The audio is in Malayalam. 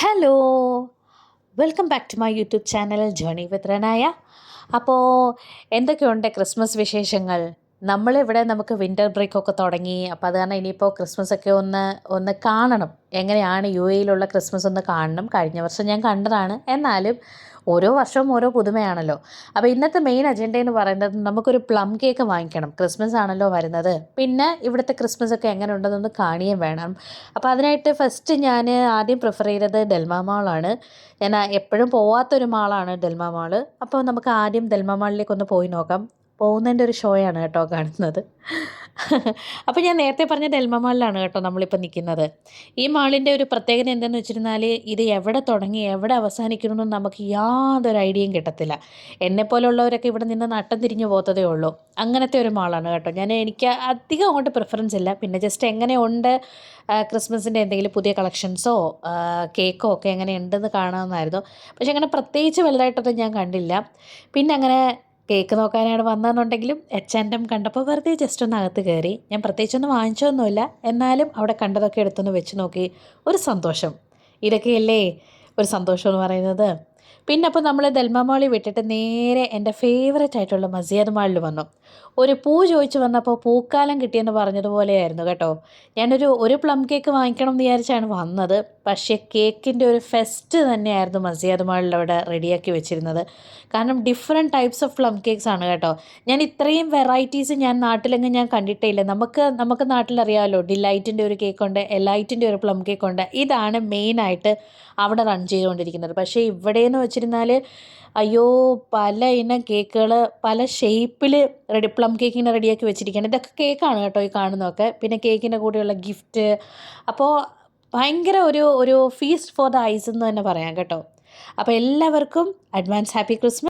Hello welcome back to my YouTube channel journey with Ranaya. അപ്പോൾ എന്തൊക്കെയുണ്ട് ക്രിസ്മസ് വിശേഷങ്ങൾ? നമ്മളിവിടെ നമുക്ക് വിൻ്റർ ബ്രേക്കൊക്കെ തുടങ്ങി. അപ്പോൾ അത് കാരണം ഇനിയിപ്പോൾ ക്രിസ്മസൊക്കെ ഒന്ന് ഒന്ന് കാണണം. എങ്ങനെയാണ് യു എയിലുള്ള ക്രിസ്മസ് ഒന്ന് കാണണം. കഴിഞ്ഞ വർഷം ഞാൻ കണ്ടതാണ്. എന്നാലും ഓരോ വർഷവും ഓരോ പുതുമയാണല്ലോ. അപ്പോൾ ഇന്നത്തെ മെയിൻ അജണ്ട എന്ന് പറയുന്നത് നമുക്കൊരു പ്ലം കേക്ക് വാങ്ങിക്കണം. ക്രിസ്മസ് ആണല്ലോ വരുന്നത്. പിന്നെ ഇവിടുത്തെ ക്രിസ്മസൊക്കെ എങ്ങനെ ഉണ്ടെന്നൊന്ന് കാണുകയും വേണം. അപ്പോൾ അതിനായിട്ട് ഫസ്റ്റ് ഞാൻ ആദ്യം പ്രിഫർ ചെയ്തത് ഡെൽമ മാളാണ്. ഞാൻ എപ്പോഴും പോവാത്തൊരു മാളാണ് ഡെൽമ മാള്. അപ്പോൾ നമുക്ക് ആദ്യം ഡെൽമ മാളിലേക്കൊന്ന് പോയി നോക്കാം. പോകുന്നതിൻ്റെ ഒരു ഷോയാണ് കേട്ടോ കാണുന്നത്. അപ്പോൾ ഞാൻ നേരത്തെ പറഞ്ഞ ഡെൽമ മാളിലാണ് കേട്ടോ നമ്മളിപ്പോൾ നിൽക്കുന്നത്. ഈ മാളിൻ്റെ ഒരു പ്രത്യേകത എന്താണെന്ന് വെച്ചിരുന്നാൽ ഇത് എവിടെ തുടങ്ങി എവിടെ അവസാനിക്കണമെന്ന് നമുക്ക് യാതൊരു ഐഡിയയും കിട്ടത്തില്ല. എന്നെപ്പോലുള്ളവരൊക്കെ ഇവിടെ നിന്ന് നട്ടം തിരിഞ്ഞു പോകത്തതേ ഉള്ളൂ. അങ്ങനത്തെ ഒരു മാളാണ് കേട്ടോ. എനിക്ക് അധികം അങ്ങോട്ട് പ്രിഫറൻസ് ഇല്ല. പിന്നെ ജസ്റ്റ് എങ്ങനെയുണ്ട് ക്രിസ്മസിൻ്റെ എന്തെങ്കിലും പുതിയ കളക്ഷൻസോ കേക്കോ ഒക്കെ എങ്ങനെ ഉണ്ടെന്ന് കാണാമെന്നായിരുന്നു. പക്ഷെ അങ്ങനെ പ്രത്യേകിച്ച് വലുതായിട്ടൊന്നും ഞാൻ കണ്ടില്ല. പിന്നെ അങ്ങനെ കേക്ക് നോക്കാനാണ് വന്നതെന്നുണ്ടെങ്കിലും H&M കണ്ടപ്പോൾ വെറുതെ ജസ്റ്റ് ഒന്ന് അകത്ത് കയറി. ഞാൻ പ്രത്യേകിച്ചൊന്നും വാങ്ങിച്ചൊന്നുമില്ല. എന്നാലും അവിടെ കണ്ടതൊക്കെ എടുത്തൊന്ന് വെച്ച് നോക്കി. ഒരു സന്തോഷം. ഇതൊക്കെയല്ലേ ഒരു സന്തോഷം എന്ന് പറയുന്നത്. പിന്നെ അപ്പോൾ നമ്മൾ ദൽമ മാളിൽ വിട്ടിട്ട് നേരെ എൻ്റെ ഫേവറേറ്റ് ആയിട്ടുള്ള മസിയാദ് മാളിൽ വന്നു. ഒരു പൂ ചോദിച്ച് വന്നപ്പോൾ പൂക്കാലം കിട്ടിയെന്ന് പറഞ്ഞതുപോലെയായിരുന്നു കേട്ടോ. ഒരു പ്ലം കേക്ക് വാങ്ങിക്കണം എന്ന് വിചാരിച്ചാണ് വന്നത്. പക്ഷേ കേക്കിൻ്റെ ഒരു ഫെസ്റ്റ് തന്നെയായിരുന്നു മസിയാദ് മാളിൽ അവിടെ റെഡിയാക്കി വെച്ചിരുന്നത്. കാരണം different types of plum cakes ആണ് കേട്ടോ. ഞാൻ ഇത്രയും വെറൈറ്റീസ് ഞാൻ നാട്ടിലെങ്ങും ഞാൻ കണ്ടിട്ടേ ഇല്ല. നമുക്ക് നാട്ടിലറിയാമല്ലോ, ഡിലൈറ്റിൻ്റെ ഒരു കേക്കുണ്ട്, എലൈറ്റിൻ്റെ ഒരു പ്ലം കേക്കുണ്ട്. ഇതാണ് മെയിനായിട്ട് അവിടെ റൺ ചെയ്തുകൊണ്ടിരിക്കുന്നത്. പക്ഷേ ഇവിടെയെന്ന് വെച്ചിരുന്നാൽ അയ്യോ, പല ഇനം കേക്കുകൾ പല ഷേപ്പിൽ പ്ലം കേക്കിനെ റെഡിയാക്കി വെച്ചിരിക്കുകയാണ്. ഇതൊക്കെ കേക്കാണ് കേട്ടോ ഈ കാണുന്നതൊക്കെ. പിന്നെ കേക്കിൻ്റെ കൂടെയുള്ള ഗിഫ്റ്റ്. അപ്പോൾ ഭയങ്കര ഒരു ഒരു ഫീസ്റ്റ് ഫോർ ദ ഐസ് എന്ന് തന്നെ പറയാം കേട്ടോ. അപ്പോൾ എല്ലാവർക്കും അഡ്വാൻസ് ഹാപ്പി ക്രിസ്മസ്.